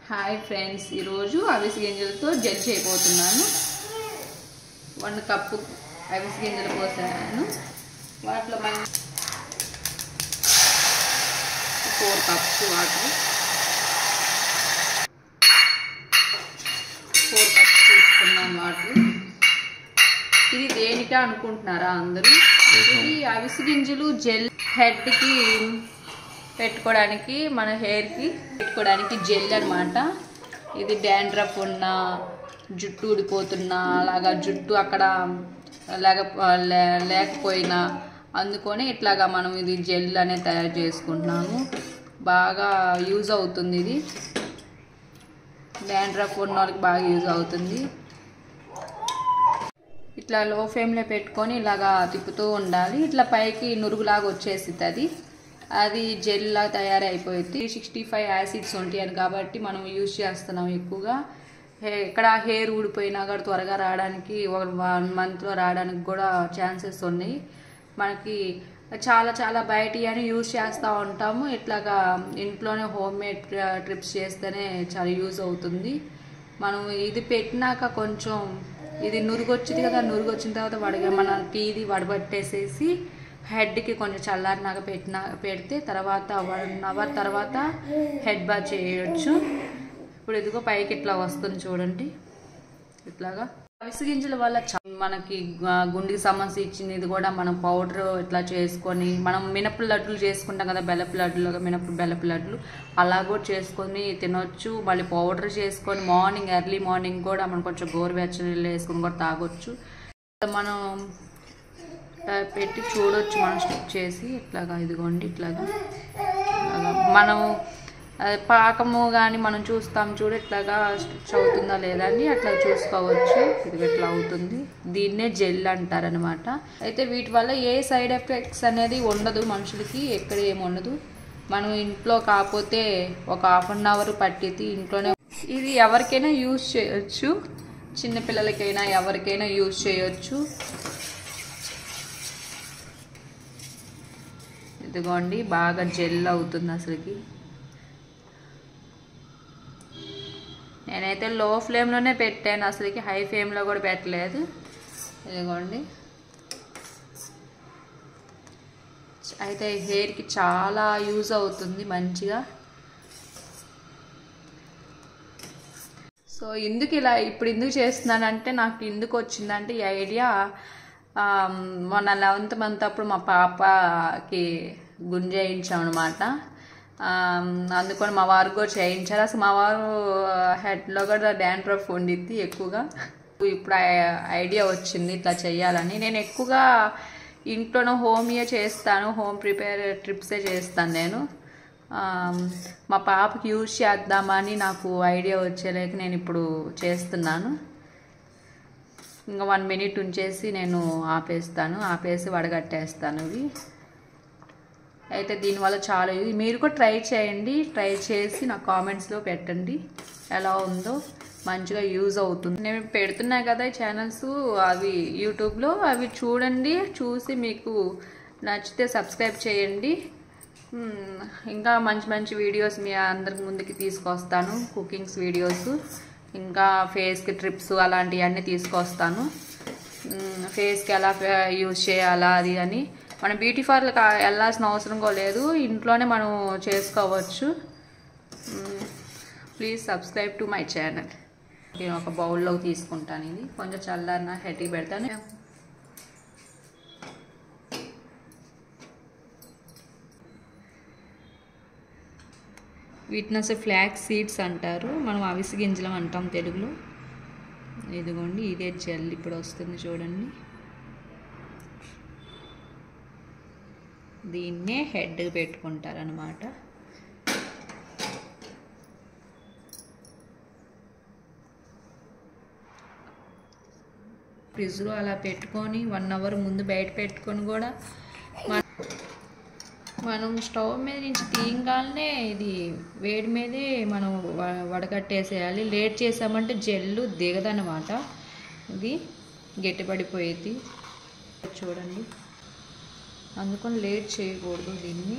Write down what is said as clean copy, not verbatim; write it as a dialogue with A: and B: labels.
A: Hi friends, ఈరోజు అవిసె గింజలతో జెల్ చేయబోతున్నాను. 1 కప్పు అవిసె గింజలు పోసాను. వాటిలో 4 కప్స్ వాటర్, 4 కప్స్ తీసుకున్నాను వాటర్. ఇది దేనికా అనుకుంటున్నారా అందరూ? ఇది అవిసె గింజలు జెల్ హెడ్కి పెట్టుకోవడానికి, మన హెయిర్కి పెట్టుకోవడానికి జెల్ అనమాట. ఇది డాండ్రఫ్ ఉన్న, జుట్టు ఊడిపోతున్నా, అలాగా జుట్టు అక్కడ లేకపోయినా అందుకొని ఇట్లాగా మనం ఇది జెల్ అనేది తయారు చేసుకుంటున్నాము. బాగా యూజ్ అవుతుంది. ఇది డాండ్రఫ్ ఉన్న వాళ్ళకి బాగా యూజ్ అవుతుంది. ఇట్లా లో ఫ్లేమ్లో పెట్టుకొని ఇలాగా తిప్పుతూ ఉండాలి. ఇట్లా పైకి నురుగులాగా వచ్చేస్తుంది. అది జెల్ లాగా తయారైపోయింది. 365 యాసిడ్స్ ఉంటాయి కాబట్టి మనం యూజ్ చేస్తున్నాం ఎక్కువగా. ఇక్కడ హెయిర్ ఊడిపోయినా కూడా త్వరగా రావడానికి, 1 మంత్లో రావడానికి కూడా ఛాన్సెస్ ఉన్నాయి. మనకి చాలా బయట అని యూజ్ చేస్తూ ఉంటాము. ఇట్లాగా ఇంట్లోనే హోమ్ మేడ్ ట్రిప్స్ చేస్తేనే చాలా యూజ్ అవుతుంది. మనం ఇది పెట్టినాక కొంచెం ఇది నురుగు వచ్చింది కదా, నురుగు వచ్చిన తర్వాత మన టీది వడబట్టేసేసి హెడ్కి కొంచెం చల్లారినాక పెడితే తర్వాత 1 అవర్ తర్వాత హెడ్ బాత్ చేయొచ్చు. ఇప్పుడు ఇదిగో పైకి ఇట్లా వస్తుంది చూడండి. ఇట్లాగా అవిసె గింజల వల్ల మనకి గుండెకి సంబంధించింది. ఇది కూడా మనం పౌడర్ ఇట్లా చేసుకొని, మనం మినప లడ్డులు చేసుకుంటాం కదా, బెల్లపు లడ్డులు, బెల్లపు లడ్డులు అలా కూడా చేసుకొని తినొచ్చు. మళ్ళీ పౌడర్ చేసుకొని ఎర్లీ మార్నింగ్ కూడా మనం కొంచెం గోరువెచ్చని నీళ్ళు వేసుకొని కూడా తాగొచ్చు. మనం పెట్టి చూడొచ్చు, మనం స్టిక్ చేసి ఇట్లాగా. ఇదిగోండి ఇట్లాగా మనం పాకము కానీ మనం చూస్తాం చూడు, ఇట్లాగా స్టిచ్ అవుతుందా లేదా అని అట్లా చూసుకోవచ్చు. ఇది ఇట్లా అవుతుంది. దీన్నే జెల్ అంటారనమాట. అయితే వీటి వల్ల ఏ సైడ్ ఎఫెక్ట్స్ అనేది ఉండదు మనుషులకి, ఎక్కడ ఏమి ఉండదు. మనం ఇంట్లో కాకపోతే ఒక 1/2 అవర్ పట్టిద్ది ఇంట్లోనే. ఇది ఎవరికైనా యూజ్ చేయొచ్చు, చిన్నపిల్లలకైనా ఎవరికైనా యూజ్ చేయొచ్చు. ఇదిగోండి బాగా జెల్ అవుతుంది అసలుకి. నేనైతే లో ఫ్లేమ్లోనే పెట్టాను, అసలుకి హై ఫ్లేమ్లో కూడా పెట్టలేదు. ఇదిగోండి. అయితే హెయిర్కి చాలా యూజ్ అవుతుంది మంచిగా. సో ఎందుకు చేస్తున్నానంటే, నాకు ఎందుకు వచ్చిందంటే ఈ ఐడియా, మొన్న 11th మంత్ అప్పుడు మా పాపకి గుంజేయించాం అనమాట. అందుకని మా వారు కూడా చేయించారు. అసలు మా వారు హెడ్లో కూడా డాండ్రఫ్ ఉండిద్ది ఎక్కువగా. ఇప్పుడు ఐడియా వచ్చింది ఇట్లా చేయాలని. నేను ఎక్కువగా ఇంట్లోనే హోమియో చేస్తాను, హోమ్ ప్రిపేర్ ట్రిప్సే చేస్తాను నేను. మా పాపకి యూజ్ చేద్దామని నాకు ఐడియా వచ్చేలేక నేను ఇప్పుడు చేస్తున్నాను. ఇంకా 1 మినిట్ ఉంచేసి నేను ఆపేసి వడగట్టేస్తాను ఇవి. అయితే దీనివల్ల చాలా మీరు కూడా ట్రై చేయండి. ట్రై చేసి నాకు కామెంట్స్లో పెట్టండి ఎలా ఉందో. మంచిగా యూజ్ అవుతుంది. నేను పెడుతున్నా కదా ఈ ఛానల్స్, అవి యూట్యూబ్లో, అవి చూడండి. చూసి మీకు నచ్చితే సబ్స్క్రైబ్ చేయండి. ఇంకా మంచి వీడియోస్ మీ అందరికి ముందుకి తీసుకొస్తాను. కుకింగ్స్ వీడియోస్, ఇంకా ఫేస్కి ట్రిప్స్ అలాంటివన్నీ తీసుకొస్తాను. ఫేస్కి ఎలా యూజ్ చేయాలా అది అని. మనం బ్యూటీ పార్లర్కి వెళ్ళాల్సిన అవసరం కూడా లేదు, ఇంట్లోనే మనం చేసుకోవచ్చు. Please subscribe to my channel. నేను ఒక బౌల్లో తీసుకుంటాను. ఇది కొంచెం చల్లారిన హెడ్కి పెడతాను. వీటిని అసలు ఫ్లాక్స్ సీడ్స్ అంటారు, మనం అవిసె గింజలు అంటాం తెలుగులో. ఇదిగోండి ఇదే జెల్ ఇప్పుడు వస్తుంది చూడండి. దీన్నే హెడ్ పెట్టుకుంటారనమాట. ఫ్రిడ్జ్లో అలా పెట్టుకొని 1 అవర్ ముందు బయట పెట్టుకొని కూడా మనం స్టవ్ మీద నుంచి తీయగానే ఇది వేడి మీదే మనం వడకట్టేసేయాలి. లేట్ చేసామంటే జెల్లు దిగదనమాట, ఇది గట్టిపడిపోయేది చూడండి. అందుకని లేట్ చేయకూడదు దీన్ని.